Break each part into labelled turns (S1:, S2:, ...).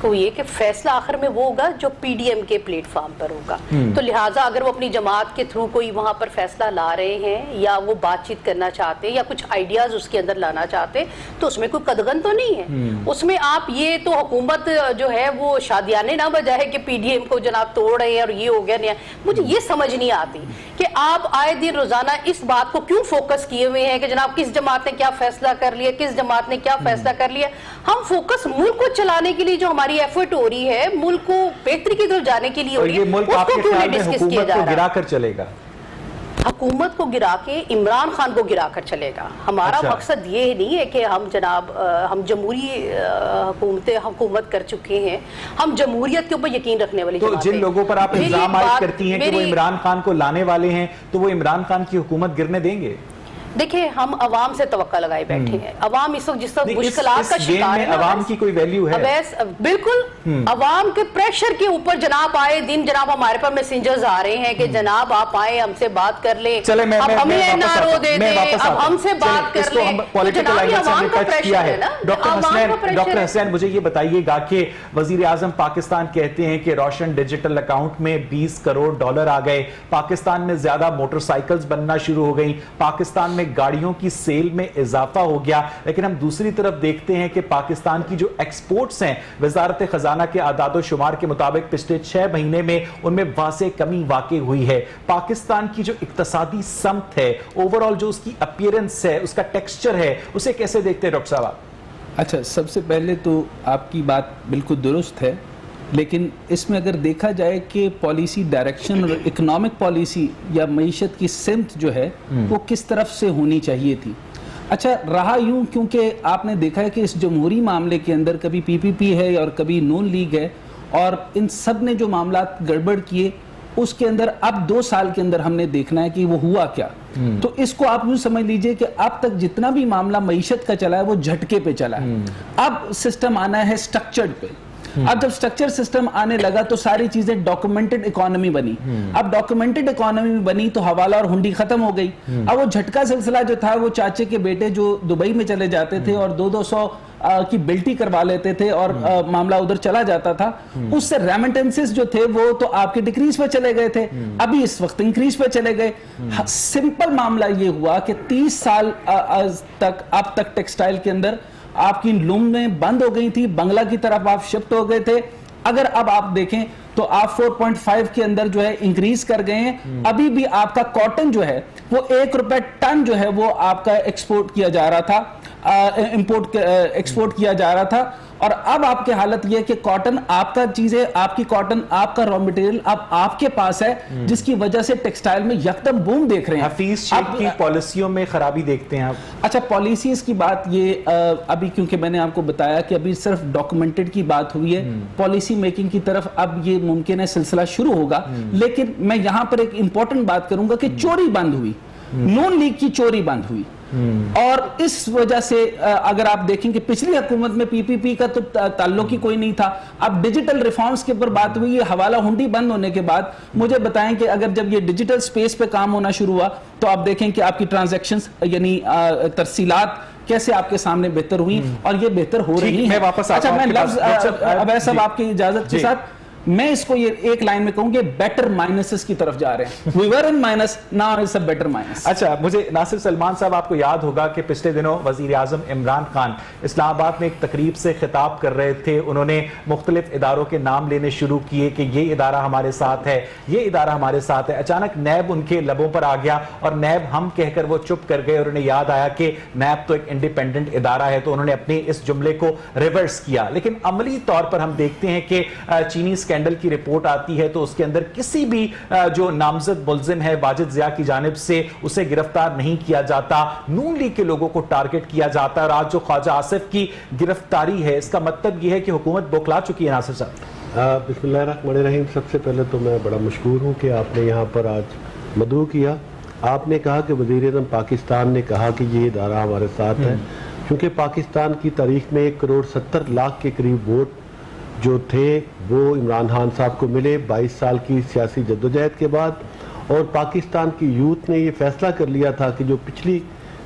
S1: کو یہ کہ فیصلہ آخر میں وہ ہوگا جو پی ڈی ایم کے پلیٹ فارم پر ہوگا. تو لہٰذا اگر وہ اپنی جماعت کے تھرو کوئی وہاں پر فیصلہ لا رہے ہیں یا وہ بات چیت کرنا چاہتے ہیں یا کچھ آئیڈیاز اس کے اندر لانا چاہتے ہیں تو اس میں کوئی قدغن تو نہیں ہے. اس میں آپ یہ تو حکومت جو ہے وہ شادیانے نہ بجائے کہ پی ڈی ایم کو جناب توڑ رہے ہیں اور یہ ہو گیا نہیں. مجھے یہ سمجھ نہیں آتی کہ آپ آئے دن روزانہ اس بات کو کیوں فوکس کیے ہوئے ہیں کہ جناب کس جماعت نے کیا فیصلہ کر لیا, کس جماعت نے کیا فیصلہ کر لیا. ہم فوکس ملک کو چلانے کے لیے جو ہماری ایفرٹ ہو رہی ہے, ملک کو بہتری کی طرف جانے کے لیے ہو رہی ہے, اس کو کیوں نہیں ڈسکس کیا جا رہا؟
S2: گرا کر چلے گا,
S1: حکومت کو گرا کے عمران خان کو گرا کر چلے گا. ہمارا مقصد یہ نہیں ہے کہ ہم جناب ہم جمہوری حکومت کر چکے ہیں, ہم جمہوریت کے اوپر یقین رکھنے والی
S2: تو جن لوگوں پر آپ الزام عائد کرتی ہیں کہ وہ عمران خان کو لانے والے ہیں تو وہ عمران خان کی حکومت گرنے دیں گے؟
S1: دیکھیں ہم عوام سے توقع لگائے بیٹھے ہیں. عوام اس وقت جس وقت مشکلات کا شکار ہے,
S2: عوام کی کوئی ویلیو ہے؟
S1: بالکل عوام کے پریشر کے اوپر جناب آئے دن جناب ہمارے پر میسنجرز آ رہے ہیں کہ جناب آپ آئیں ہم سے بات کر لیں, اب ہمیں NRO دے دیں, اب ہم سے بات کر لیں. تو جناب یہ عوام کا پریشر ہے نا.
S2: ڈاکٹر حسین مجھے یہ بتائیے گا کہ وزیر اعظم پاکستان کہتے ہیں کہ روشن ڈیجیٹل اکاؤنٹ میں $20 کروڑ آ گئے, پاکستان میں زیادہ موٹر سائیکلز بننا شروع ہو گئیں, پاکستان میں گاڑیوں کی سیل میں اضافہ ہو گیا. لیکن ہم دوسری طرف دیکھتے ہیں کہ پاکستان کی جو ایکسپورٹس ہیں وزارت خزانہ کے اعداد و شمار کے مطابق پچھلے 6 مہینے میں ان میں واضح کمی واقع ہوئی ہے. پاکستان کی جو اقتصادی سمت ہے, اوورآل جو اس کی اپیرنس ہے, اس کا ٹیکسچر ہے, اسے کیسے دیکھتے ہیں ڈاکٹر صاحب؟
S3: اچھا, سب سے پہلے تو آپ کی بات بالکل درست ہے, لیکن اس میں اگر دیکھا جائے کہ پالیسی ڈائریکشن اور اکنامک پالیسی یا معیشت کی سمت جو ہے وہ کس طرف سے ہونی چاہیے تھی. اچھا رہا یوں, کیونکہ آپ نے دیکھا ہے کہ اس جمہوری معاملے کے اندر کبھی پی پی پی ہے اور کبھی نون لیگ ہے, اور ان سب نے جو معاملات گڑبڑ کیے اس کے اندر اب 2 سال کے اندر ہم نے دیکھنا ہے کہ وہ ہوا کیا. تو اس کو آپ یوں سمجھ لیجئے کہ اب تک جتنا بھی معاملہ معیشت کا چلا ہے وہ جھٹکے پہ چلا ہے. اب سسٹم آنا ہے سٹرکچرڈ پہ. اب جب سٹرکچر سسٹم آنے لگا تو ساری چیزیں ڈاکومنٹڈ اکانومی بنی. اب ڈاکومنٹڈ اکانومی بنی تو حوالہ اور ہنڈی ختم ہو گئی. اب وہ جھٹکا سلسلہ جو تھا, وہ چاچے کے بیٹے جو دبئی میں چلے جاتے تھے اور 200 کی بلٹی کروا لیتے تھے اور معاملہ ادھر چلا جاتا تھا, اس سے ریمیٹنسز جو تھے وہ تو آپ کے ڈیکریز پہ چلے گئے تھے, ابھی اس وقت انکریز پہ چلے گئے. سمپل معاملہ یہ ہوا کہ 30 سال تک اب تک ٹیکسٹائل کے اندر آپ کی لومیں بند ہو گئی تھی, بنگلہ کی طرف آپ شفٹ ہو گئے تھے. اگر اب آپ دیکھیں تو آپ 4.5 کے اندر جو ہے انکریز کر گئے ہیں. ابھی بھی آپ کا کاٹن جو ہے وہ $1 ٹن جو ہے وہ آپ کا ایکسپورٹ کیا جا رہا تھا, ایکسپورٹ کیا جا رہا تھا. اور اب آپ کی حالت یہ کہ کاٹن آپ کا چیز ہے, آپ کی کاٹن آپ کا را مٹیریل اب آپ کے پاس ہے, جس کی وجہ سے ٹیکسٹائل میں یکدم بوم دیکھ رہے ہیں.
S2: حفیظ شیخ کی پالیسیوں میں خرابی دیکھتے ہیں آپ؟
S3: اچھا, پالیسیز کی بات یہ ابھی کیونکہ میں نے آپ کو بتایا کہ ابھی صرف ڈاکومنٹڈ کی بات ہوئی ہے, پالیسی میکنگ کی طرف اب یہ ممکن ہے سلسلہ شروع ہوگا. لیکن میں یہاں پر ایک امپورٹنٹ بات کروں گا کہ چوری بند ہوئی, نون لیگ کی چوری بند ہوئی. اور اس وجہ سے اگر آپ دیکھیں کہ پچھلی حکومت میں پی پی پی کا تو تعلق ہی کوئی نہیں تھا. اب ڈیجیٹل ریفارمز کے اوپر بات ہوئی, یہ حوالہ ہنڈی بند ہونے کے بعد مجھے بتائیں کہ اگر جب یہ ڈیجیٹل سپیس پہ کام ہونا شروع ہوا تو آپ دیکھیں کہ آپ کی ٹرانزیکشنز یعنی ترسیلات کیسے آپ کے سامنے بہتر ہوئی, اور یہ بہتر ہو رہی ہیں. اچھا, میں لفظ ابیض صاحب آپ کی اجازت کے ساتھ میں اس کو یہ ایک لائن میں کہوں گے, بیٹر مائنسز کی طرف جا رہے ہیں. We were in minus, now it's a better minus.
S2: اچھا, مجھے ناصر سلمان صاحب, آپ کو یاد ہوگا کہ پچھلے دنوں وزیر اعظم عمران خان اسلام آباد میں ایک تقریب سے خطاب کر رہے تھے. انہوں نے مختلف اداروں کے نام لینے شروع کیے کہ یہ ادارہ ہمارے ساتھ ہے, یہ ادارہ ہمارے ساتھ ہے. اچانک نیب ان کے لبوں پر آ گیا اور نیب ہم کہہ کر وہ چپ کر گئے, اور انہیں یاد آیا کہ نیب تو ایک انڈیپینڈنٹ ادارہ ہے, تو انہوں نے اپنے اس جملے کو ریورس کیا. لیکن عملی طور پر ہم دیکھتے ہیں کہ چینی اسکینڈل کی رپورٹ آتی ہے تو اس کے اندر کسی بھی جو نامزد ملزم ہے واجد ضیاء کی جانب سے اسے گرفتار نہیں کیا جاتا, نون لیگ کے لوگوں کو ٹارگٹ کیا جاتا ہے. اور آج جو خواجہ آصف کی گرفتاری ہے, اس کا مطلب یہ ہے کہ حکومت بوکھلا چکی ہے. ناصر صاحب,
S4: بسم اللہ الرحمن الرحیم. سب سے پہلے تو میں بڑا مشکور ہوں کہ آپ نے یہاں پر آج مدعو کیا. آپ نے کہا کہ وزیر اعظم پاکستان نے کہا کہ یہ ادارہ ہمارے ساتھ ہے, کیونکہ پاکستان کی تاریخ میں 1.70 کروڑ کے قریب ووٹ جو تھے وہ عمران خان صاحب کو ملے 22 سال کی سیاسی جدوجہد کے بعد. اور پاکستان کی یوتھ نے یہ فیصلہ کر لیا تھا کہ جو پچھلی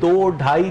S2: 2, 2.5,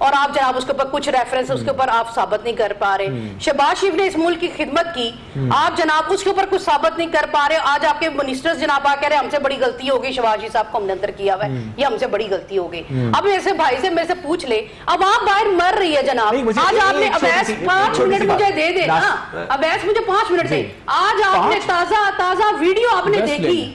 S1: اور آپ جناب اس کے اوپر کچھ ریفرنس اس کے اوپر آپ ثابت نہیں کر پا رہے. شہباز شریف نے اس ملک کی خدمت کی, آپ جناب اس کے اوپر کچھ ثابت نہیں کر پا رہے. آج آپ کے منسٹرز جناب آ کہہ رہے ہیں ہم سے بڑی غلطی ہو گئی, شہباز شریف صاحب کو ہم نے اندر کیا ہوا ہے, یہ ہم سے بڑی غلطی ہو گئی. اب ایسے بھائی سے میرے سے پوچھ لے, اب آپ باہر مر رہی ہے جناب, آج آپ نے اویس 5 منٹ مجھے دے دے نا, اویس مجھے 5 منٹ دے. آج آپ نے تازہ ویڈیو آپ نے دیکھی,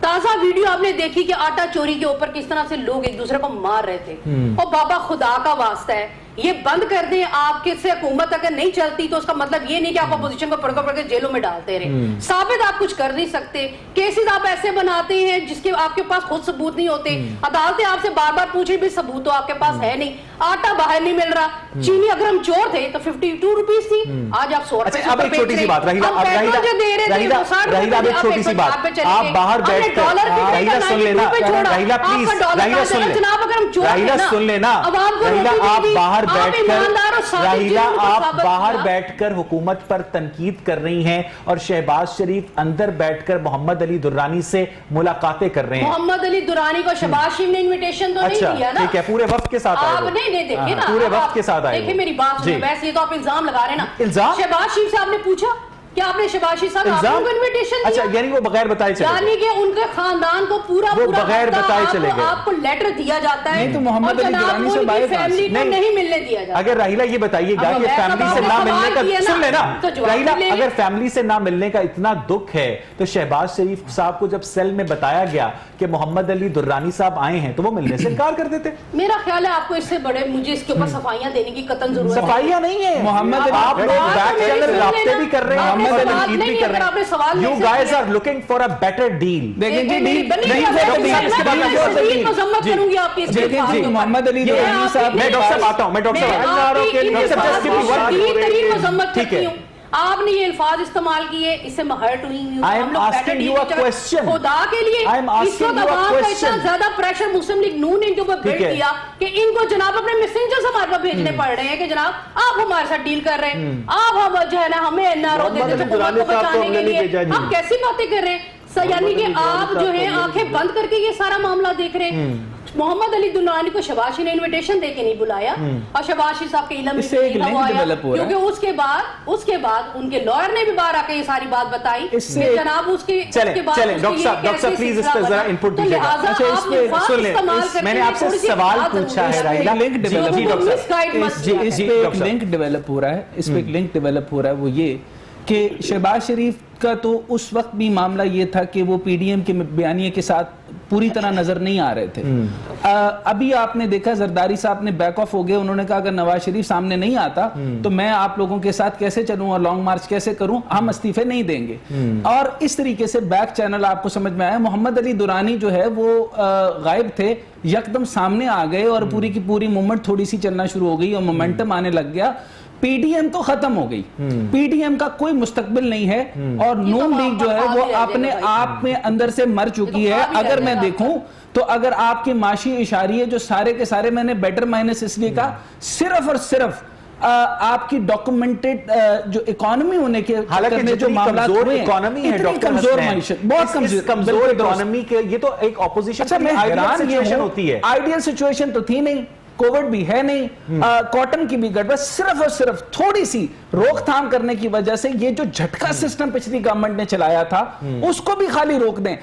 S1: تازہ ویڈیو آپ نے دیکھی کہ آٹا چوری کے اوپر کس طرح سے لوگ ایک دوسرے کو مار رہے تھے. اور بابا خدا کا واسطہ ہے یہ بند کر دیں. آپ کے سے حکومت اگر نہیں چلتی تو اس کا مطلب یہ نہیں کہ آپ اپوزیشن کو پڑھ کے جیلوں میں ڈالتے رہے. ثابت آپ کچھ کر نہیں سکتے. کیسز آپ ایسے بناتے ہیں جس کے آپ کے پاس خود ثبوت نہیں ہوتے. عدالتیں آپ سے بار بار پوچھیں بھی ثبوت تو آپ کے پاس ہے نہیں. آٹا باہر نہیں مل رہا. چینی اگر ہم چور تھے تو 52 روپیز تھی, آج آپ 100 روپے.
S2: اب ایک چھوٹی سی بات رہیلا, اب ایک چھوٹی سی بات, آپ باہر بیٹھ کر رہیلا سن لینا, رہیلا پلیز, رہیلا سن لینا, رہیلا سن لینا, رہیلا آپ باہر بیٹھ کر, رہیلا آپ باہر بیٹھ کر حکومت پر تنقید کر رہی ہیں اور شہباز شریف اندر بیٹھ کر محمد علی درانی سے ملاقاتیں کر رہے ہیں.
S1: محمد علی درانی کو شہباز شریف نے انویٹیشن تو نہیں دیا نا.
S2: ٹھیک ہے, پورے وقت کے ساتھ آئے,
S1: آپ نہیں دیکھیں نا,
S2: پورے وقت کے ساتھ آئے.
S1: دیکھیں میری بات سنیں, ویسے یہ تو آپ الزام لگا رہے ہیں نا.
S2: الزام
S1: شہباز شریف سے آپ نے پوچھا کہ آپ نے شہباز شریف صاحب آپ کو انویٹیشن دیا؟
S2: اچھا, یعنی وہ بغیر بتائے چلے گئے,
S1: یعنی کہ ان کے خاندان کو پورا
S2: بغیر بتائے چلے گئے.
S1: آپ کو لیٹر دیا جاتا ہے
S3: نہیں تو محمد علی درانی سے بائے
S1: فیملی کو نہیں ملنے دیا جاتا.
S2: اگر رہیلا یہ بتائیے گا کہ فیملی سے نہ ملنے کا, سن لینا رہیلا, اگر فیملی سے نہ ملنے کا اتنا دکھ ہے تو شہباز شریف صاحب کو جب سیل میں بتایا گیا کہ محمد علی درانی صاحب آئے ہیں تو وہ ملنے سے انکار کر دیتے.
S1: میرا خیال ہے آپ کو اس سے بڑے مجھے اس کے اوپر صفائیاں دینے کی قطعاً ضرورت ہے.
S2: صفائیاں نہیں ہے,
S3: محمد علی,
S2: آپ لوگ بیک چینل رابطے بھی کر رہے ہیں, محمد علی تنقید بھی کر رہے ہیں. You guys are looking for a better deal.
S3: دیکھیں جی ڈیل نہیں
S1: دیکھیں
S3: محمد علی درانی صاحب,
S2: میں ڈاکٹر صاحب آتا ہوں, میں ڈاکٹر صاحب
S1: ٹھیک ہے. آپ نے یہ الفاظ استعمال کیے, اس سے میں ہرٹ ہوئی ہوں. ہم لوگ خدا کے لیے اس وقت عوام کا اتنا زیادہ پریشر مسلم لیگ نون نے ان کے اوپر بلڈ کیا کہ ان کو جناب اپنے میسنجرز ہمارے پاس بھیجنے پڑ رہے ہیں کہ جناب آپ ہمارے ساتھ ڈیل کر رہے ہیں, آپ ہم جو ہے نا ہمیں این آر او دیتے ہیں حکومت کو بچانے کے لیے. آپ کیسی باتیں کر رہے ہیں, یعنی کہ آپ جو ہے آنکھیں بند کر کے یہ سارا معاملہ دیکھ رہے ہیں. محمد علی درانی کو شہباز شریف نے انویٹیشن دے کے نہیں بلایا, اور شہباز شریف صاحب کے علم میں نہیں آیا, کیونکہ اس کے بعد ان کے لائر نے بھی باہر آ کے یہ ساری بات بتائی کہ جناب اس کے
S2: چلیں ڈاکٹر صاحب پلیز اس پر ذرا انپٹ دیجیے گا. اچھا اس پہ سن لیں, میں نے آپ سے سوال پوچھا ہے رہیلا,
S3: اس پہ ایک لنک ڈیولپ ہو رہا ہے, اس پہ ایک لنک ڈیولپ ہو رہا ہے, وہ یہ کہ شہباز شریف کا تو اس وقت بھی معاملہ یہ تھا کہ وہ پی ڈی ایم کے بیانیے کے ساتھ پوری طرح نظر نہیں آ رہے تھے. ابھی آپ نے دیکھا زرداری صاحب نے بیک آف ہو گئے, انہوں نے کہا اگر نواز شریف سامنے نہیں آتا تو میں آپ لوگوں کے ساتھ کیسے چلوں اور لانگ مارچ کیسے کروں, ہم استعفے نہیں دیں گے. اور اس طریقے سے بیک چینل آپ کو سمجھ میں آیا. محمد علی درانی جو ہے وہ غائب تھے, یکدم سامنے آ گئے اور پوری کی پوری موومنٹ تھوڑی سی چلنا شروع ہو گئی اور مومنٹم آنے لگ گیا. پی ڈی ایم تو ختم ہو گئی, پی ڈی ایم کا کوئی مستقبل نہیں ہے, اور نون لیگ جو ہے وہ اپنے آپ میں اندر سے مر چکی ہے. اگر میں دیکھوں تو اگر آپ کے معاشی اشاریے جو سارے کے سارے, میں نے بیٹر مائنس اس لیے کہا, صرف اور صرف آپ کی ڈاکومنٹڈ جو اکانومی ہونے کے
S2: حالانکہ
S3: جو معاملات ہوئے ہیں,
S2: اکانومی ہے ڈاکٹر
S3: کمزور معیشت, بہت
S2: کمزور اکانومی کے, یہ تو ایک اپوزیشن کی آئیڈیل سچویشن ہوتی ہے.
S3: آئیڈیل سچویشن تو تھی نہیں, کووڈ بھی ہے نہیں, کاٹن کی بھی گڑبڑ, صرف اور صرف تھوڑی سی روک تھام کرنے کی وجہ سے یہ جو جھٹکا سسٹم پچھلی گورنمنٹ نے چلایا تھا اس کو بھی خالی روک دیں.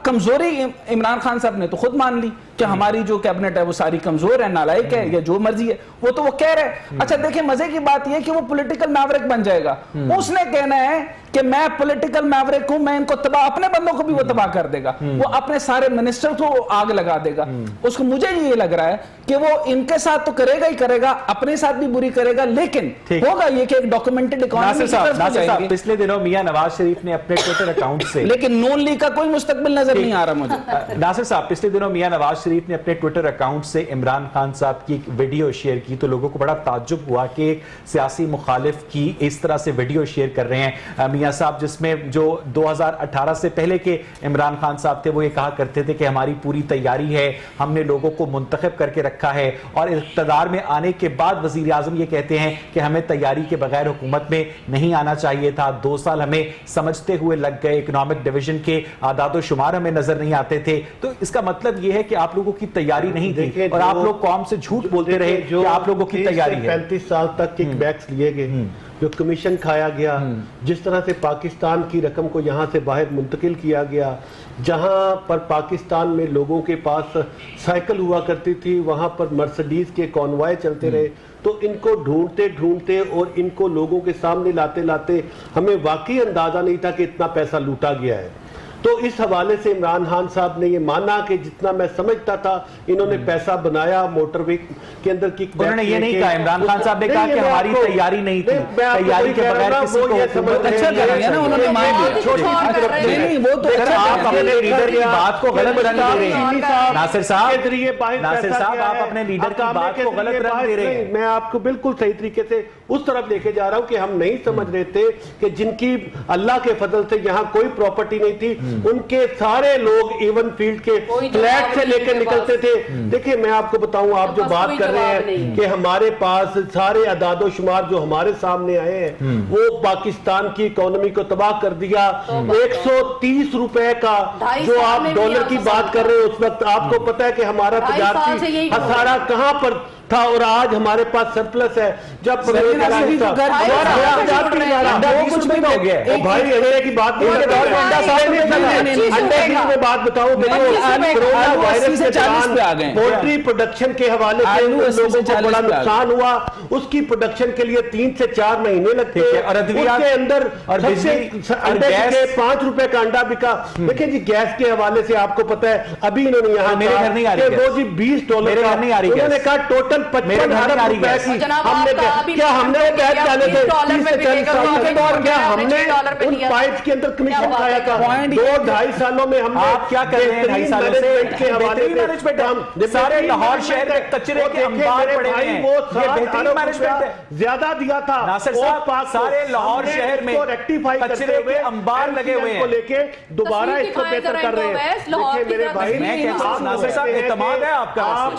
S3: کمزوری عمران خان صاحب نے تو خود مان لی کہ ہماری جو کیبنٹ ہے وہ ساری کمزور ہے, نالائق ہے, یا جو مرضی ہے وہ تو وہ کہہ رہے. اچھا دیکھیں مزے کی بات یہ کہ وہ پولیٹیکل میورک بن جائے گا, اس نے کہنا ہے کہ میں پولیٹیکل میورک ہوں, میں ان کو تباہ, اپنے بندوں کو بھی وہ تباہ کر دے گا, وہ اپنے سارے منسٹر کو آگ لگا دے گا. اس کو مجھے یہ لگ رہا ہے کہ وہ ان کے ساتھ تو کرے گا ہی کرے گا, اپنے ساتھ بھی بری کرے گا, لیکن ہوگا یہ کہ ایک ڈاکومنٹڈ اکانومی کی طرف جائیں گے.
S2: پچھلے دنوں میاں نواز شریف نے اپنے ٹویٹر اکاؤنٹ سے,
S3: لیکن نون لیگ کا کوئی مستقبل نظر نہیں آ رہا مجھے.
S2: ناصر صاحب پچھلے دنوں میاں نواز شریف نے اپنے ٹویٹر اکاؤنٹ سے عمران خان صاحب کی ایک ویڈیو شیئر کی, تو لوگوں کو بڑا تعجب ہوا کہ ایک سیاسی مخالف کی اس طرح سے ویڈیو شیئر کر رہے ہیں میاں صاحب, جس میں جو 2018 سے پہلے کے عمران خان صاحب تھے وہ یہ کہا کرتے تھے کہ ہماری پوری تیاری ہے, ہم نے لوگوں کو منتخب کر کے رکھا ہے, اور اقتدار میں آنے کے بعد وزیر اعظم یہ کہتے ہیں کہ ہمیں تیاری کے بغیر حکومت میں نہیں آنا چاہیے تھا, 2 سال ہمیں سمجھتے ہوئے لگ گئے, اکنامک ڈویژن کے اعداد و شمار ہمیں نظر نہیں آتے تھے. تو اس کا مطلب یہ ہے کہ آپ آپ لوگوں کی تیاری نہیں تھی
S4: دیکھیں
S2: اور آپ لوگ قوم سے جھوٹ بولتے رہے کہ آپ لوگوں کی تیاری ہے.
S4: 35 سال تک کک بیکس لیے گئے, جو کمیشن کھایا گیا, جس طرح سے پاکستان کی رقم کو یہاں سے باہر منتقل کیا گیا, جہاں پر پاکستان میں لوگوں کے پاس سائیکل ہوا کرتی تھی وہاں پر مرسڈیز کے کانوائے چلتے رہے, تو ان کو ڈھونڈتے ڈھونڈتے اور ان کو لوگوں کے سامنے لاتے لاتے ہمیں واقعی اندازہ نہیں تھا کہ اتنا پیسہ لوٹا گیا ہے. تو اس حوالے سے عمران خان صاحب نے یہ مانا کہ جتنا میں سمجھتا تھا انہوں نے پیسہ بنایا موٹر وے کے اندر کی.
S2: انہوں نے یہ نہیں کہا, عمران خان صاحب نے کہا کہ ہماری تیاری نہیں تھی, تیاری کے بغیر کسی کو
S3: اچھا کر لیا نا انہوں نے, مان لیا. وہ تو
S2: آپ اپنے لیڈر کی بات کو غلط رنگ دے رہے ہیں ناصر صاحب, ناصر صاحب آپ اپنے لیڈر کی بات کو غلط رنگ دے رہے ہیں.
S4: میں آپ کو بالکل صحیح طریقے سے اس طرف لے کے جا رہا ہوں کہ ہم نہیں سمجھ رہے تھے کہ جن کی اللہ کے فضل سے یہاں کوئی پراپرٹی نہیں تھی ان کے سارے لوگ ایون فیلڈ کے فلیٹ سے لے کے نکلتے تھے. دیکھیں میں آپ کو بتاؤں, آپ جو بات کر رہے ہیں کہ ہمارے پاس سارے اعداد و شمار جو ہمارے سامنے آئے ہیں وہ پاکستان کی اکانومی کو تباہ کر دیا. 130 روپے کا جو آپ ڈالر کی بات کر رہے ہیں اس وقت آپ کو پتا ہے کہ ہمارا تجارتی خسارہ کہاں پر تھا اور آج ہمارے پاس سرپلس ہے. جب بات بتاؤں پولٹری پروڈکشن کے حوالے سے لوگوں کو بڑا نقصان ہوا, اس کی پروڈکشن کے لیے 3 سے 4 مہینے لگتے ہیں, اس کے اندر 5 روپے کا انڈا بکا. دیکھیں جی گیس کے حوالے سے آپ کو پتا ہے ابھی انہوں نے یہاں
S2: میرے گھر نہیں آ رہی,
S4: وہ جی $20 کا انہوں نے کہا ٹوٹل 55 ارب روپے کی ہم نے کیا ہم نے وہ بیچ ڈالے تھے 30 سے 40 سال کے دور کیا ہم نے ان پائپس کے اندر کمیشن کھایا تھا. 2-2.5 سالوں میں ہم نے
S2: آپ کیا کر رہے ہیں 2.5 سالوں سے بہترین مینجمنٹ ہے, سارے لاہور شہر میں کچرے کے انبار پڑے ہوئے ہیں, یہ بہترین مینجمنٹ ہے.
S4: زیادہ دیا تھا
S2: ناصر صاحب, سارے لاہور شہر میں کچرے کے انبار لگے ہوئے ہیں,
S4: لے کے دوبارہ اس کو بہتر کر رہے ہیں. دیکھیں میرے بھائی
S2: ناصر صاحب اعتماد ہے آپ کا,
S4: معاہدوں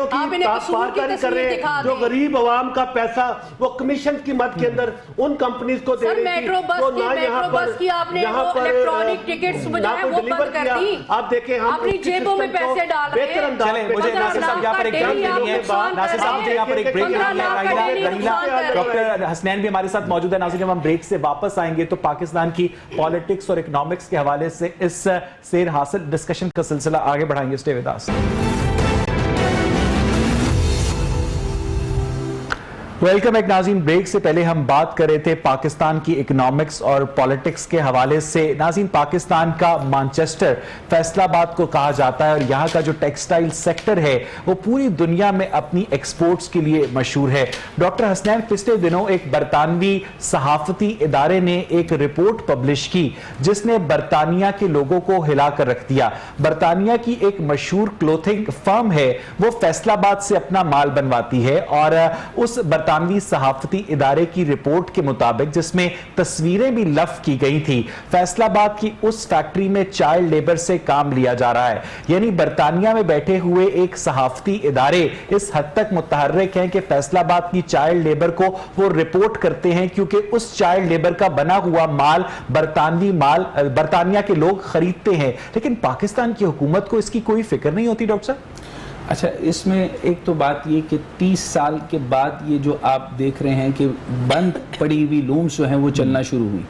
S4: کی پاسداری کر رہے ہیں, جو غریب عوام کا پیسہ وہ کمیشن کی مد کے اندر ان کمپنیز کو دے رہی تھی, وہ نہ یہاں پر
S1: الیکٹرانک ٹکٹس جو ہے وہ بند کر دی.
S4: آپ دیکھیں ہم
S1: اپنی جیبوں میں پیسے ڈال رہے ہیں.
S2: چلیں مجھے ناصر صاحب یہاں پر ایک بریک لینی ہے, ناصر صاحب مجھے یہاں پر ایک بریک لینی ہے. ڈاکٹر حسنین بھی ہمارے ساتھ موجود ہے. ناصر جب ہم بریک سے واپس آئیں گے تو پاکستان کی پالیٹکس اور اکنامکس کے حوالے سے اس سیر حاصل ڈسکشن کا سلسلہ آگے بڑھائیں گے. Stay with us. ویلکم ایک ناظرین, بریک سے پہلے ہم بات کر رہے تھے پاکستان کی اکنامکس اور پالیٹکس کے حوالے سے. ناظرین پاکستان کا مانچسٹر فیصل آباد کو کہا جاتا ہے اور یہاں کا جو ٹیکسٹائل سیکٹر ہے وہ پوری دنیا میں اپنی ایکسپورٹس کے لیے مشہور ہے. ڈاکٹر حسنین پچھلے دنوں ایک برطانوی صحافتی ادارے نے ایک رپورٹ پبلش کی جس نے برطانیہ کے لوگوں کو ہلا کر رکھ دیا. برطانیہ کی ایک مشہور کلوتھنگ فرم ہے, وہ فیصل آباد سے اپنا مال بنواتی ہے اور اس برطانوی صحافتی ادارے کی رپورٹ کے مطابق جس میں تصویریں بھی لف کی گئی تھی, فیصل آباد کی اس فیکٹری میں چائلڈ لیبر سے کام لیا جا رہا ہے. یعنی برطانیہ میں بیٹھے ہوئے ایک صحافتی ادارے اس حد تک متحرک ہیں کہ فیصل آباد کی چائلڈ لیبر کو وہ رپورٹ کرتے ہیں کیونکہ اس چائلڈ لیبر کا بنا ہوا مال برطانیہ کے لوگ خریدتے ہیں. لیکن پاکستان کی حکومت کو اس کی کوئی فکر نہیں ہوتی. ڈاکٹر صاحب
S3: اچھا, اس میں ایک تو بات یہ کہ 30 سال کے بعد یہ جو آپ دیکھ رہے ہیں کہ بند پڑی ہوئی لومز جو ہیں وہ چلنا شروع ہوئی.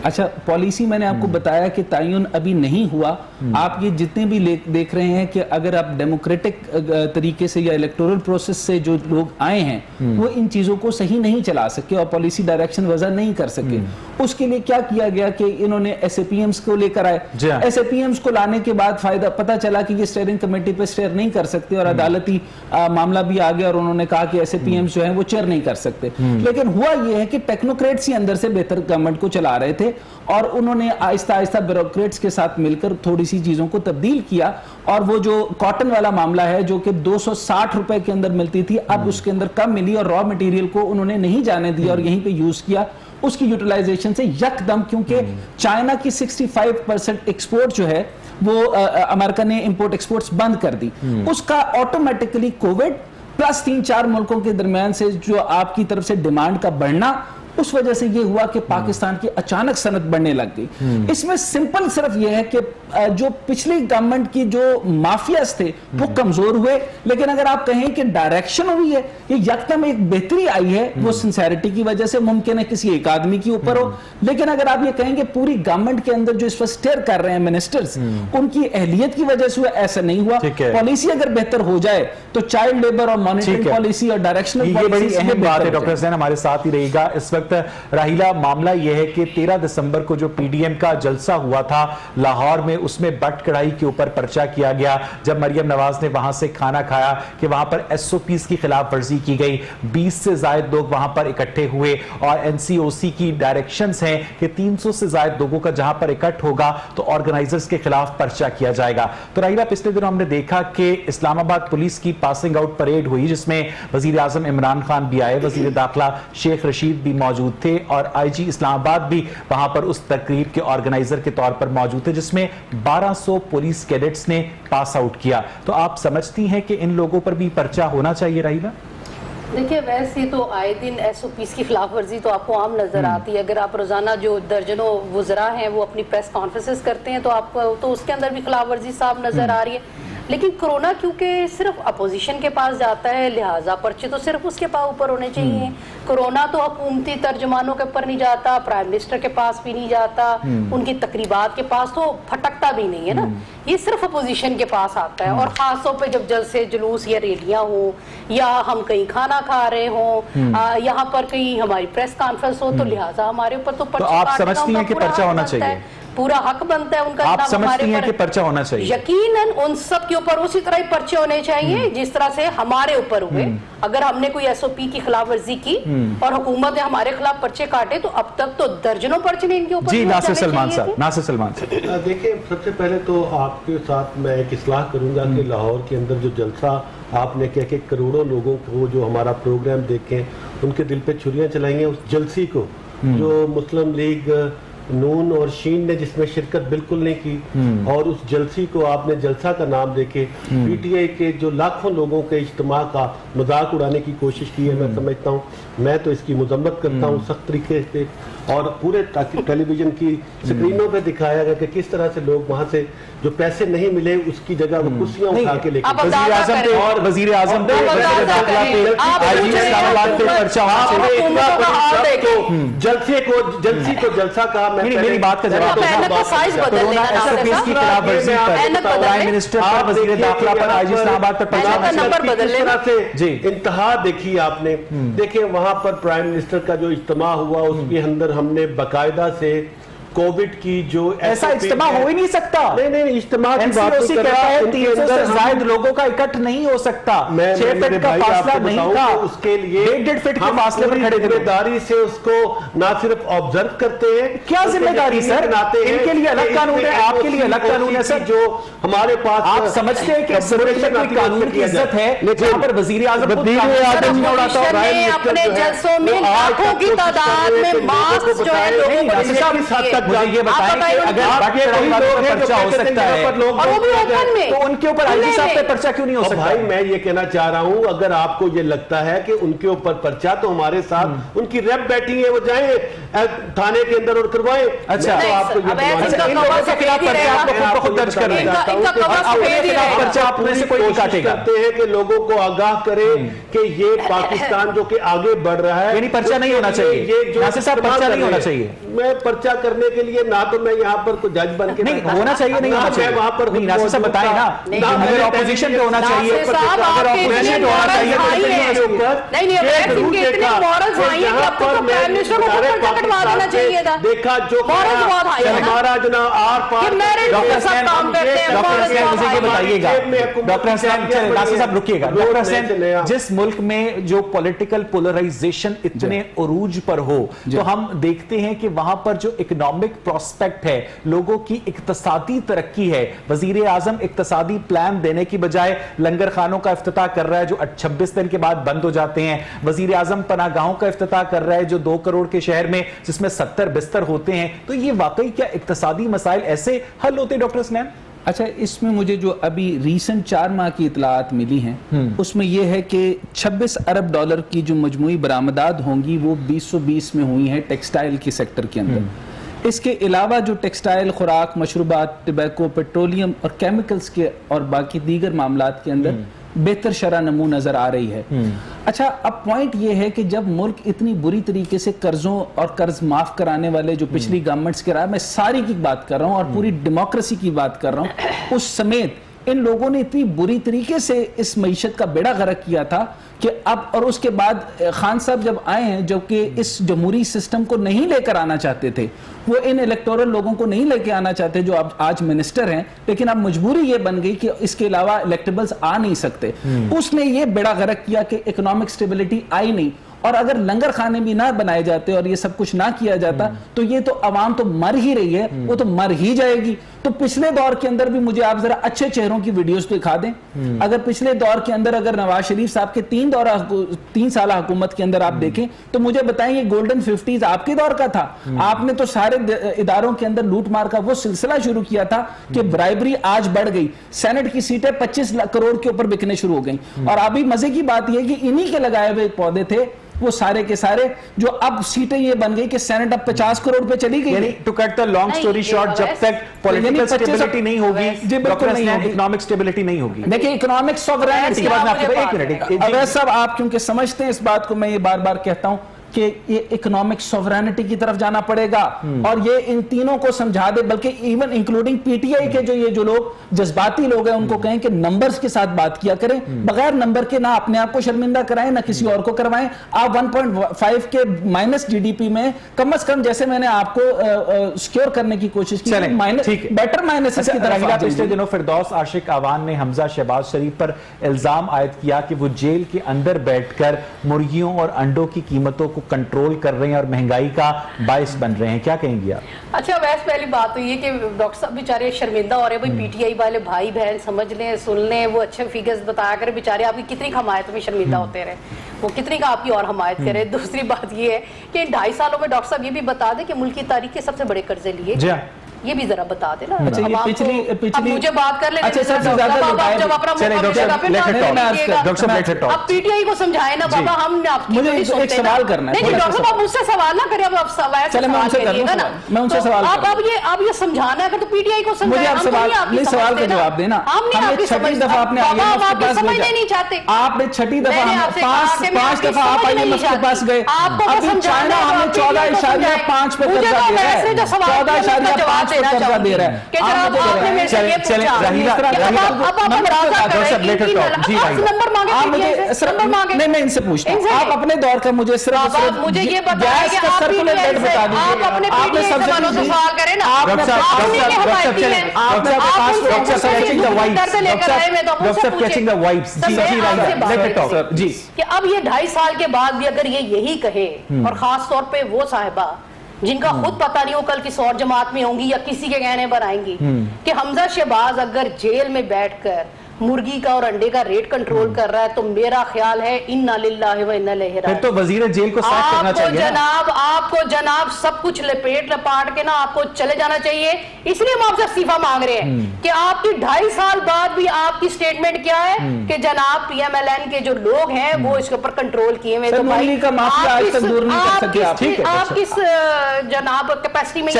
S3: اچھا پالیسی میں نے آپ کو بتایا کہ تعین ابھی نہیں ہوا. آپ یہ جتنے بھی دیکھ رہے ہیں کہ اگر آپ ڈیموکریٹک طریقے سے یا الیکٹورل پروسیس سے جو لوگ آئے ہیں وہ ان چیزوں کو صحیح نہیں چلا سکے اور پالیسی ڈائریکشن وضع نہیں کر سکے. اس کے لیے کیا کیا گیا کہ انہوں نے ایس اے پی ایمز کو لے کر آئے. ایس اے پی ایمز کو لانے کے بعد فائدہ پتا چلا کہ یہ سٹیئرنگ کمیٹی پہ سٹیئر نہیں کر سکتے اور عدالتی معاملہ بھی آ گیا اور انہوں نے کہا کہ ایس اے پی ایمز جو ہیں وہ چیئر نہیں کر سکتے. لیکن ہوا یہ ہے کہ ٹیکنوکریٹس ہی اندر سے بہتر گورنمنٹ کو چلا رہے تھے اور انہوں نے آہستہ آہستہ بیوروکریٹس کے ساتھ مل کر تھوڑی سی چیزوں کو تبدیل کیا. اور وہ جو کاٹن والا معاملہ ہے جو کہ 260 روپے کے اندر ملتی تھی اب اس کے اندر کم ملی اور را مٹیریل کو انہوں نے نہیں جانے دیا اور یہیں پہ یوز کیا. اس کی یوٹیلائزیشن سے یک دم, کیونکہ چائنا کی 65% ایکسپورٹ جو ہے وہ امریکہ نے امپورٹ ایکسپورٹس بند کر دی. اس کا آٹومیٹکلی کووڈ پلس 3-4 ملکوں کے درمیان سے جو آپ کی طرف سے ڈیمانڈ کا بڑھنا اس وجہ سے یہ ہوا کہ پاکستان کی اچانک صنعت بڑھنے لگ گئی. اس میں سمپل صرف یہ ہے کہ جو پچھلی گورنمنٹ کی جو مافیاز تھے وہ کمزور ہوئے, لیکن اگر آپ کہیں کہ ڈائریکشن ہوئی ہے کہ یکدم ایک بہتری آئی ہے, وہ سنسیریٹی کی وجہ سے ممکن ہے کسی ایک آدمی کے اوپر ہو, لیکن اگر آپ یہ کہیں کہ پوری گورنمنٹ کے اندر جو اس وقت سٹیئر کر رہے ہیں منسٹرز, ان کی اہلیت کی وجہ سے ایسا نہیں ہوا. پالیسی اگر بہتر ہو جائے تو چائلڈ لیبر اور مانیٹرنگ پالیسی اور ڈائریکشنل
S2: یہ بڑی اہم بات ہے. ڈاکٹر حسین ہمارے ساتھ ہی رہے گا. اس وقت راحیلہ, معاملہ یہ ہے کہ 13 دسمبر کو جو پی ڈی ایم کا جلسہ ہوا تھا لاہور میں, اس میں بٹ کڑھائی کے اوپر پرچہ کیا گیا جب مریم نواز نے وہاں سے کھانا کھایا کہ وہاں پر ایس او پیز کی خلاف ورزی کی گئی. 20 سے زائد لوگ وہاں پر اکٹھے ہوئے اور این سی او سی کی ڈائریکشنز ہیں کہ 300 سے زائد لوگوں کا جہاں پر اکٹھ ہوگا تو آرگنائزرز کے خلاف پرچہ کیا جائے گا. تو راحیلہ, پچھلے دنوں ہم نے دیکھا کہ اسلام آباد پولیس کی پاسنگ آؤٹ پریڈ ہوئی جس میں وزیر اعظم عمران خان بھی آئے, وزیر داخلہ شیخ رشید بھی موجود تھے اور آئی جی اسلام آباد بھی وہاں پر اس تقریب کے آرگنائزر کے طور پر موجود تھے جس میں 1200 پولیس کیڈٹس نے پاس آؤٹ کیا. تو آپ سمجھتی ہیں کہ ان لوگوں پر بھی پرچہ ہونا چاہیے راحیلہ؟
S1: دیکھیے, ویسے تو آئے دن ایس او پیز کی خلاف ورزی تو آپ کو عام نظر آتی ہے. اگر آپ روزانہ جو درجنوں وزراء ہیں وہ اپنی پریس کانفرنسز کرتے ہیں تو آپ کو تو اس کے اندر بھی خلاف ورزی صاحب نظر آ رہی ہے. لیکن کرونا کیونکہ صرف اپوزیشن کے پاس جاتا ہے, لہٰذا پرچے تو صرف اس کے پاس اوپر ہونے چاہیے. کرونا تو حکومتی ترجمانوں کے اوپر نہیں جاتا, پرائم منسٹر کے پاس بھی نہیں جاتا, ان کی تقریبات کے پاس تو پھٹکتا بھی نہیں ہے نا. یہ صرف اپوزیشن کے پاس آتا ہے, اور خاص طور پہ جب جلسے جلوس یا ریلیاں ہوں یا ہم کہیں کھانا کھا رہے ہوں, یہاں پر کہیں ہماری پریس کانفرنس ہو, تو لہٰذا ہمارے اوپر تو پرچہ
S2: آپ سمجھتی ہیں کہ پرچہ ہونا چاہیے؟
S1: پورا حق بنتا ہے ان کا.
S2: آپ سمجھتی ہیں کہ پرچہ ہونا چاہیے؟
S1: یقیناً ان سب کے اوپر اسی طرح ہی پرچے ہونے چاہیے جس طرح سے ہمارے اوپر ہوئے. اگر ہم نے کوئی ایس او پی کی خلاف ورزی کی اور حکومت نے ہمارے خلاف پرچے کاٹے تو اب تک تو درجنوں پرچے ان کے اوپر.
S2: جی ناصر سلمان صاحب.
S4: دیکھیں, سب سے پہلے تو آپ کے ساتھ میں ایک اصلاح کروں گا کہ لاہور کے اندر جو جلسہ آپ نے کہہ کہ کروڑوں لوگوں کو جو ہمارا پروگرام دیکھیں ان کے دل پہ چھریاں چلائی ہیں, اس جلسی کو جو مسلم لیگ نون اور شین نے جس میں شرکت بالکل نہیں کی, اور اس جلسی کو آپ نے جلسہ کا نام دے کے پی ٹی آئی کے جو لاکھوں لوگوں کے اجتماع کا مذاق اڑانے کی کوشش کی ہے, میں سمجھتا ہوں, میں تو اس کی مذمت کرتا ہوں سخت طریقے سے. اور پورے ٹیلی ویژن کی سکرینوں پہ دکھایا گیا کہ کس طرح سے لوگ وہاں سے جو پیسے نہیں ملے اس کی جگہ وہ کرسیاں اٹھا کے لے کے
S2: وزیر اعظم پہ اور وزیر اعظم پہ وزیر داخلہ پہ آئی جی اسلام آباد پہ پرچہ ہونا چاہیے.
S4: جلسی کو جلسہ کہا.
S2: میری بات کا جواب کورونا ایس او پیز کی خلاف ورزی پر پرائم منسٹر پر وزیر داخلہ پر آئی جی اسلام آباد پر
S4: پرچہ انتہا دیکھی آپ نے. دیکھیں وہاں پر پرائم منسٹر کا جو اجتماع ہوا اس کے اندر ہم نے باقاعدہ سے کووڈ کی جو
S2: ایسا اجتماع ہو ہی نہیں سکتا.
S4: نہیں اجتماع
S2: این سی او سی کہتا ہے 300 سے زائد لوگوں کا اکٹھ نہیں ہو سکتا. 6 فٹ کا فاصلہ نہیں تھا,
S4: اس کے لیے
S2: 1.5 فٹ کے فاصلے پر کھڑے تھے.
S4: ذمہ داری سے اس کو نہ صرف آبزرو کرتے ہیں.
S2: کیا ذمہ داری سر؟ ان کے لیے الگ قانون ہے, آپ کے لیے الگ قانون ہے سر.
S4: جو ہمارے پاس
S2: آپ سمجھتے ہیں کہ ملک میں کوئی قانون کی عزت ہے جہاں پر وزیر اعظم
S1: اپنے جلسوں میں لاکھوں کی تعداد میں ماسک جو ہے لوگوں کو
S2: مجھے یہ بتائیں پرچہ ہو سکتا ہے تو ان کے اوپر آئی جی صاحب پہ پرچہ کیوں نہیں ہو سکتا؟
S4: بھائی میں یہ کہنا چاہ رہا ہوں, اگر آپ کو یہ لگتا ہے کہ ان کے اوپر پرچہ, تو ہمارے ساتھ ان کی ریپ بیٹھی ہے, وہ جائیں تھانے کے اندر اور کروائیں.
S2: اچھا آپ کو خود درج کر لیں
S4: کرتے ہیں کہ لوگوں کو آگاہ کرے کہ یہ پاکستان جو کہ آگے بڑھ رہا ہے,
S2: یعنی پرچہ نہیں ہونا چاہیے. ناصر صاحب پرچہ نہیں ہونا چاہیے.
S4: میں پرچہ کرنے کے لیے نہ تو میں یہاں پر کوئی جج بن کے
S2: نہیں ہونا چاہیے, نہیں ہونا چاہیے.
S4: وہاں پر
S2: نہیں ناصر صاحب بتائیں نا, اگر اپوزیشن پہ ہونا چاہیے, اگر اپوزیشن پہ ہونا چاہیے
S4: دیکھا جو ہمارا جناب
S2: بتائیے گا ڈاکٹر حسین. ناصر صاحب رکیے گا. ڈاکٹر حسین, جس ملک میں جو پولیٹیکل پولرائزیشن اتنے عروج پر ہو تو ہم دیکھتے ہیں کہ وہاں پر جو اکنامک پروسپیکٹ ہے, لوگوں کی اقتصادی ترقی ہے, وزیر اعظم اقتصادی پلان دینے کی بجائے لنگر خانوں کا افتتاح کر رہا ہے جو 26 دن کے بعد بند ہو جاتے ہیں. وزیر اعظم پناہ گاہوں کا افتتاح کر رہا ہے جو 2 کروڑ کے شہر میں جس میں 70 بستر ہوتے ہیں. تو یہ واقعی کیا اقتصادی مسائل ایسے حل ہوتے ڈاکٹر حسین؟
S3: اچھا، اس میں مجھے جو ابھی ریسنٹ 4 ماہ کی اطلاعات ملی ہیں اس میں یہ ہے کہ 26 ارب ڈالر کی جو مجموعی برآمدات ہوں گی وہ 2020 میں ہوئی ہیں ٹیکسٹائل کے سیکٹر کے اندر۔ اس کے علاوہ جو ٹیکسٹائل، خوراک، مشروبات، ٹبیکو، پیٹرولیم اور کیمیکلز کے اور باقی دیگر معاملات کے اندر بہتر شرح نمو نظر آ رہی ہے۔ اچھا، اب پوائنٹ یہ ہے کہ جب ملک اتنی بری طریقے سے قرضوں اور قرض معاف کرانے والے جو پچھلی گورنمنٹس کے رہا، میں ساری کی بات کر رہا ہوں اور پوری ڈیموکریسی کی بات کر رہا ہوں، اس سمیت ان لوگوں نے اتنی بری طریقے سے اس معیشت کا بیڑا غرق کیا تھا کہ اب، اور اس کے بعد خان صاحب جب آئے ہیں جو کہ اس جمہوری سسٹم کو نہیں لے کر آنا چاہتے تھے، وہ ان الیکٹورل لوگوں کو نہیں لے کے آنا چاہتے جو اب آج منسٹر ہیں، لیکن اب مجبوری یہ بن گئی کہ اس کے علاوہ الیکٹیبلز آ نہیں سکتے، اس نے یہ بیڑا غرق کیا کہ اکنامک سٹیبلٹی آئی نہیں۔ اور اگر لنگر خانے بھی نہ بنائے جاتے اور یہ سب کچھ نہ کیا جاتا تو یہ تو عوام تو مر ہی رہی ہے، وہ تو مر ہی جائے گی۔ تو پچھلے دور کے اندر بھی مجھے آپ ذرا اچھے چہروں کی ویڈیوز دکھا دیں۔ اگر پچھلے دور کے اندر اگر نواز شریف صاحب کے 3 سالہ حکومت کے اندر آپ دیکھیں تو مجھے بتائیں، یہ گولڈن 50s آپ کے دور کا تھا؟ آپ نے تو سارے اداروں کے اندر لوٹ مار کا وہ سلسلہ شروع کیا تھا کہ برائبری آج بڑھ گئی، سینٹ کی سیٹیں 25 کروڑ کے اوپر بکنے شروع ہو گئیں، اور ابھی مزے کی بات یہ کہ انہی کے لگائے ہوئے پودے تھے وہ سارے کے سارے، جو اب سیٹیں یہ بن گئی کہ سینٹ اب 50 کروڑ پہ چلی گئی۔
S2: یعنی to cut the long story short, جب تک پولیٹیکل سٹیبلٹی نہیں ہوگی، اکنامک سٹیبلٹی نہیں ہوگی۔
S3: دیکھیں، اکنامک سوورینٹی، اویس صاحب آپ کیونکہ سمجھتے ہیں اس بات کو، میں یہ بار بار کہتا ہوں کہ یہ اکنامک سوورینٹی کی طرف جانا پڑے گا، اور یہ ان تینوں کو سمجھا دے، بلکہ even including P T I کے جو لوگ جذباتی لوگ ہیں ان کو کہیں کہ نمبرز کے ساتھ بات کیا کریں، بغیر نمبر کے نہ اپنے آپ کو شرمندہ کرائیں نہ کسی اور کو کروائیں۔ آپ 1.5 کے مائنس جی ڈی پی میں کم از کم، جیسے میں نے آپ کو سکیور کرنے کی کوشش کی، بیٹر مائنس کی طرف۔
S2: پچھلے دنوں فردوس عاشق آوان نے حمزہ شہباز شریف پر الزام عائد کیا کہ وہ جیل کے اندر بیٹھ کر مرغیوں اور انڈوں کی قیمتوں کو کنٹرول کر رہے ہیں اور مہنگائی کا باعث بن رہے ہیں، کیا کہیں گے آپ؟
S1: اچھا، ویسے پہلی بات تو یہ کہ ڈاکٹر صاحب بیچارے شرمندہ ہو رہے ہیں، پی ٹی آئی والے بھائی بہن سمجھ لیں، سن لیں، وہ اچھے فیگرز بتایا کرے، بیچارے آپ کی کتنی حمایت میں شرمندہ ہوتے رہے، وہ کتنی کا آپ کی اور حمایت کرے۔ دوسری بات یہ ہے کہ 2.5 سالوں میں ڈاکٹر صاحب یہ بھی بتا دیں کہ ملک کی تاریخ کے سب سے بڑے قرضے لیے، یہ بھی ذرا بتا دیں نا۔ مجھے بات کر لینے اب پی ٹی آئی کو سمجھائے نا بابا، ہم نے آپ
S3: مجھے ایک سوال کرنا ہے۔
S1: نہیں ڈاکٹر صاحب مجھ سے سوال نہ کریں، اب آپ سوال اب یہ سمجھانا ہے تو پی ٹی آئی کو سمجھائیں،
S3: سوال کا جواب دینا۔
S1: ہمیں چھٹی دفعہ آپ نے سمجھنے نہیں چاہتے،
S3: آپ نے چھٹی دفعہ 5 دفعہ آپ آئی ایم ایف کے پاس گئے، ابھی چائنا ہمیں 14.5 پہ قرضہ دے رہا ہے، 14.5 قرضہ دے رہا ہے۔ میں ان سے پوچھتا ہوں، آپ اپنے دور کا مجھے صرف
S1: یہ بتائیں کہ آپ اپنے پی ٹی آئی زمانوں سے سوال کریں نا، کہ اب یہ 2.5 سال کے بعد بھی اگر یہ یہی کہے، اور خاص طور پہ وہ صاحبہ جن کا خود پتہ نہیں ہو کل کس اور جماعت میں ہوں گی یا کسی کے کہنے پر آئیں گی، کہ حمزہ شہباز اگر جیل میں بیٹھ کر مرغی کا اور انڈے کا ریٹ کنٹرول کر رہا ہے تو میرا خیال ہے انا للہ و انا الیہ راجعون۔
S2: پھر تو وزیر جیل کو سیک کرنا چاہیے۔
S1: آپ کو جناب سب کچھ لپاٹ کے نا آپ کو چلے جانا چاہیے، اس لیے ہم آپ سے استعفیٰ مانگ رہے ہیں کہ آپ کی 2.5 سال بعد بھی آپ کی سٹیٹمنٹ کیا ہے کہ جناب پی ایم ایل این کے جو لوگ ہیں وہ اس کے اوپر کنٹرول کیے ہوئے، تو بھائی آپ کس جناب کیپیسٹی میں آپ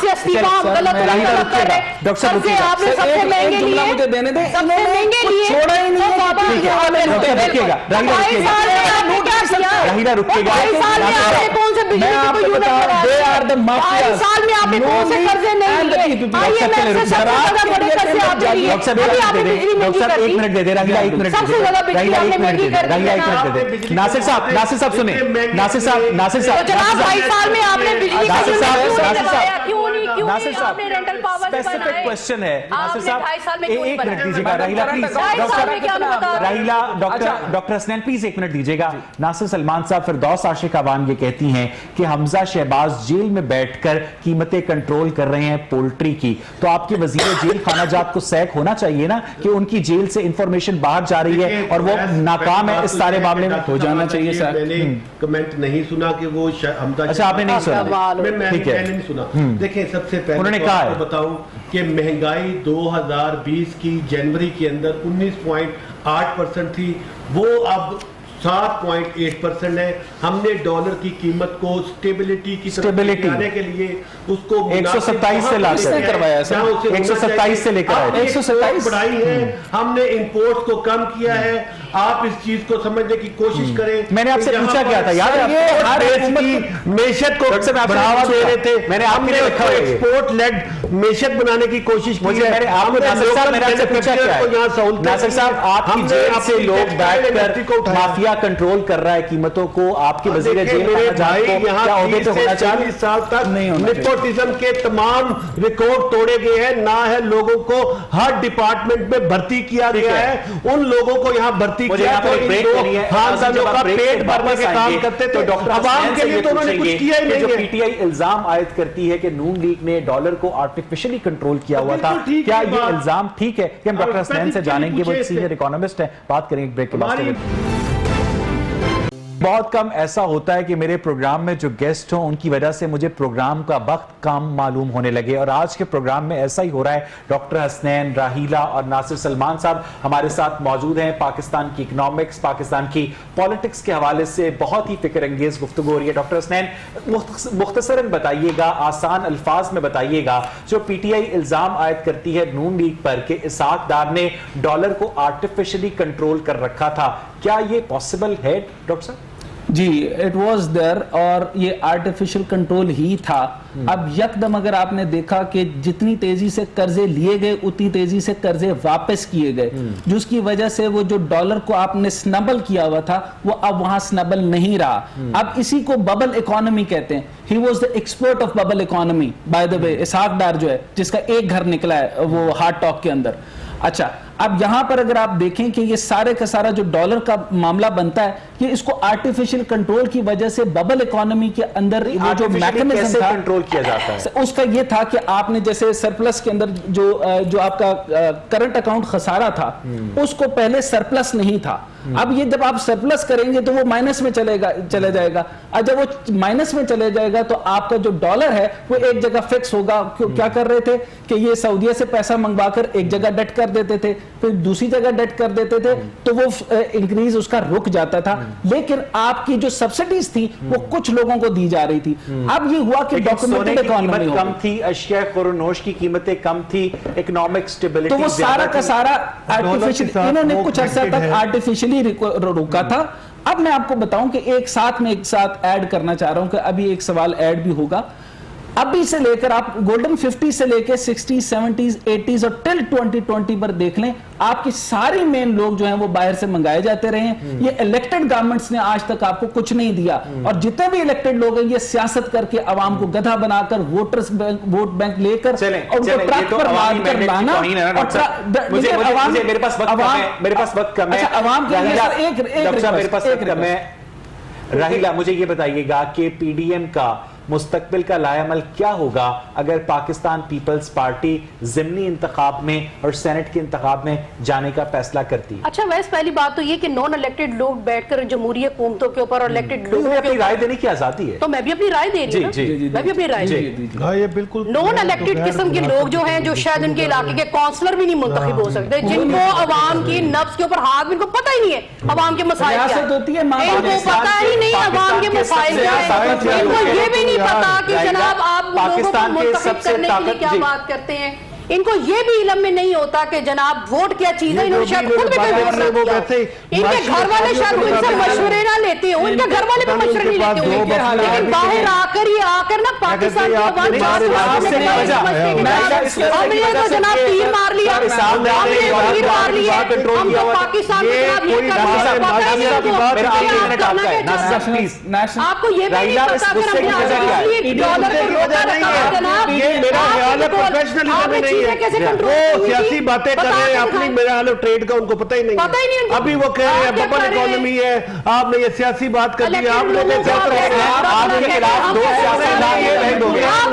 S1: سے استعفیٰ ہم غلط طلب کر رہے ہیں، سب سے آپ نے سب سے مہنگے لیے، سب سے مہنگے لیے، چھوڑا ہی نہیں
S2: ناصر صاحب سنیں، ناصر صاحب اسپیسیفک کوشچن ہے، ناصر صاحب ایک منٹ دیجیے گا، راہیلہ ڈاکٹر حسنین پلیز ایک منٹ دیجیے گا۔ ناصر سلمان صاحب، فردوس عاشق آوان یہ کہتی ہیں کہ حمزہ شہباز جیل میں بیٹھ کر قیمتیں کنٹرول کر رہے ہیں پولٹری کی، تو آپ کے وزیر جیل خانہ جات کو سیک ہونا چاہیے نا کہ ان کی جیل سے انفارمیشن باہر جا رہی ہے اور وہ ناکام ہے، اس سارے معاملے میں ہو جانا چاہیے سر۔
S4: میں نے کمنٹ نہیں سنا کہ وہ حمزہ،
S2: اچھا آپ نے نہیں سنا،
S4: میں نے نہیں سنا۔ دیکھیں سب سے پہلے
S2: انہوں نے کہا ہے،
S4: بتاؤں کہ کہ مہنگائی 2020 کی جنوری کے اندر 19.8% تھی، وہ اب 7.8% ہے. ہم نے ڈالر کی قیمت کو اسٹیبلٹی کی طرف لے جانے کے لیے اس کو
S2: 127 سے لا کر
S3: کروایا سر،
S2: 127 سے لے کر آئے،
S3: 127
S4: بڑھائی ہے. ہم نے امپورٹ کو کم کیا ہے. آپ اس چیز کو سمجھنے کی کوشش کریں.
S2: میں نے آپ سے پوچھا کیا تھا، یاد ہے
S4: یہ ہر
S2: حکومت
S4: کی معیشت کو بڑھاوا دے رہے تھے.
S2: میں نے آپ کے لیے لکھا ہے
S4: ایکسپورٹ لیڈ معیشت بنانے کی کوشش کی ہے.
S2: میں نے آپ کو ناصر صاحب میں نے آپ سے پوچھا کیا ہے، ناصر صاحب آپ کی جیل سے لوگ بیٹھ کر مافیا کنٹرول کر رہا ہے قیمتوں کو، آپ کی وزیر جیل کیا عہدے پہ ہونا چاہیے؟
S4: 40 سال تک نیپوٹزم کے تمام ریکارڈ توڑے گئے ہیں. نہ ہے لوگوں کو ہر ڈپارٹمنٹ میں بھرتی کیا گیا ہے. ان لوگوں کو یہاں بھرتی کیا تو ان دو خاندانوں کا پیٹ بھرنے کے کام کرتے تھے. عوام کے لیے تو انہوں نے کچھ کیا ہی نہیں ہے.
S2: پی ٹی آئی الزام عائد کرتی ہے کہ نون لیگ نے ڈالر کو آرٹیفیشلی کنٹرول کیا ہوا تھا، کیا یہ الزام ٹھیک ہے؟ کہ ہم ڈاکٹر حسنین سے جانیں گے، وہ ایک سینئر اکانومسٹ ہیں. بات کریں گے بریک کے بعد. بہت کم ایسا ہوتا ہے کہ میرے پروگرام میں جو گیسٹ ہوں ان کی وجہ سے مجھے پروگرام کا وقت کم معلوم ہونے لگے، اور آج کے پروگرام میں ایسا ہی ہو رہا ہے. ڈاکٹر حسنین، راحیلہ اور ناصر سلمان صاحب ہمارے ساتھ موجود ہیں. پاکستان کی اکنامکس، پاکستان کی پالیٹکس کے حوالے سے بہت ہی فکر انگیز گفتگو ہو رہی ہے. ڈاکٹر حسنین مختصراً بتائیے گا، آسان الفاظ میں بتائیے گا، جو پی ٹی آئی الزام عائد کرتی ہے نون لیگ پر کہ اسحاق ڈار نے ڈالر کو آرٹیفیشلی کنٹرول کر رکھا تھا، کیا یہ پاسبل ہے ڈاکٹر صاحب؟
S3: جی اٹ واز دیر، اور یہ آرٹیفیشل کنٹرول ہی تھا. اب یکدم اگر آپ نے دیکھا کہ جتنی تیزی سے قرضے لیے گئے اتنی تیزی سے قرضے واپس کیے گئے، جس کی وجہ سے وہ جو ڈالر کو آپ نے سنبل کیا ہوا تھا وہ اب وہاں سنبل نہیں رہا. اب اسی کو ببل اکانومی کہتے ہیں. He was the export of bubble economy by the way. Ishaq Dar جو ہے جس کا ایک گھر نکلا ہے وہ ہارٹ ٹاک کے اندر. اچھا اب یہاں پر اگر آپ دیکھیں کہ یہ سارے کا سارا جو ڈالر کا معاملہ بنتا ہے یہ اس کو آرٹیفیشل کنٹرول کی وجہ سے ببل اکانومی کے اندر وہ جو میکنزم تھا
S2: کنٹرول کیا جاتا ہے
S3: اس کا یہ تھا کہ آپ نے جیسے سرپلس کے اندر جو آپ کا کرنٹ اکاؤنٹ خسارہ تھا اس کو پہلے سرپلس نہیں تھا. اب یہ جب آپ سرپلس کریں گے تو وہ مائنس میں چلے جائے گا. اور جب وہ مائنس میں چلے جائے گا تو آپ کا جو ڈالر ہے وہ ایک جگہ فکس ہوگا. کیا کر رہے تھے کہ یہ سعودیہ سے پیسہ منگوا کر ایک جگہ ڈٹ کر دیتے تھے، پھر دوسری جگہ ڈٹ کر دیتے تھے تو وہ انکریز اس کا رک جاتا تھا. لیکن آپ کی جو سبسڈیز تھی وہ کچھ لوگوں کو دی جا رہی تھی. اب یہ ہوا کہ ڈاکومنٹڈ اکانومی
S2: کم تھی، اشیاء خورونوش کی قیمتیں کم تھی، اکنامک سٹیبلٹی،
S3: تو وہ سارا کا سارا آرٹیفیشل انہوں نے کچھ عرصہ تک آرٹیفیشلی روکا تھا. اب میں آپ کو بتاؤں کہ ایک ساتھ ایڈ کرنا چاہ رہا ہوں کہ ابھی ایک سوال ایڈ بھی ہوگا. ابھی سے لے کر آپ گولڈن 50 سے لے کے 60s 70s 80s اور ٹل 2020 پر دیکھ لیں آپ کی ساری مین لوگ جو ہیں وہ باہر سے منگائے جاتے رہے ہیں. یہ الیکٹڈ گورنمنٹس نے آج تک آپ کو کچھ نہیں دیا، اور جتنے بھی الیکٹڈ لوگ ہیں یہ سیاست کر کے عوام کو گدھا بنا کر ووٹ بینک لے کر اور ان کو ٹرک پر مار کر لانا.
S2: میرے پاس وقت کم ہے. راحیلہ مجھے یہ بتائیے گا کہ پی ڈی ایم کا مستقبل کا لائے عمل کیا ہوگا اگر پاکستان پیپلز پارٹی ضمنی انتخاب میں اور سینٹ کے انتخاب میں جانے کا فیصلہ کرتی؟
S1: اچھا ویسے پہلی بات تو یہ کہ نان الیکٹڈ لوگ بیٹھ کر جمہوری حکومتوں کے اوپر اور الیکٹڈ لوگوں کے
S2: اپنی رائے دینے کی آزادی ہے.
S1: تو میں بھی اپنی رائے دے رہی ہوں، میں بھی اپنی رائے دے رہی ہوں.
S4: یہ بالکل
S1: نان الیکٹڈ قسم کے لوگ جو ہیں جو شاید ان کے علاقے کے کونسلر بھی نہیں منتخب ہو سکتے، جن کو عوام کی نبض کے اوپر ہاتھ، ان کو پتہ ہی نہیں ہے عوام کے مسائل کیا ہیں، ان کو پتہ ہی نہیں عوام کے مسائل کیا ہیں، ان کو یہ بھی نہیں پتا کہ جناب آپ لوگوں کو منتخب کرنے کے لیے کیا بات کرتے ہیں. ان کو یہ بھی علم میں نہیں ہوتا کہ جناب ووٹ کیا چیز ہے. انہوں نے شاید خود بھی کوئی ووٹ نہ کیا. ان کے گھر والے شاید ان سے مشورے نہ لیتے ہوں، ان کے گھر والے بھی مشورے نہیں لیتے ہوں، لیکن باہر آ کر نا پاکستان کے عوام ہم نے تو جناب تیر مار لیا، ہم نے تیر مار لیا، ہم تو پاکستان کے خلاف یہ آپ کو یہ بھی نہیں پتا اگر ہم نے ڈالر کو روکا رکھا جناب.
S4: یہ میرا خیال ہے پروفیشنلزم نہیں ہے، وہ سیاسی باتیں کر رہے ہیں اپنی، میرا حال ٹریڈ کا ان کو پتہ ہی نہیں ہے. ابھی وہ کہہ رہے ہیں ببل اکانومی ہے، آپ نے یہ سیاسی بات کر دی. آپ لوگوں
S1: آپ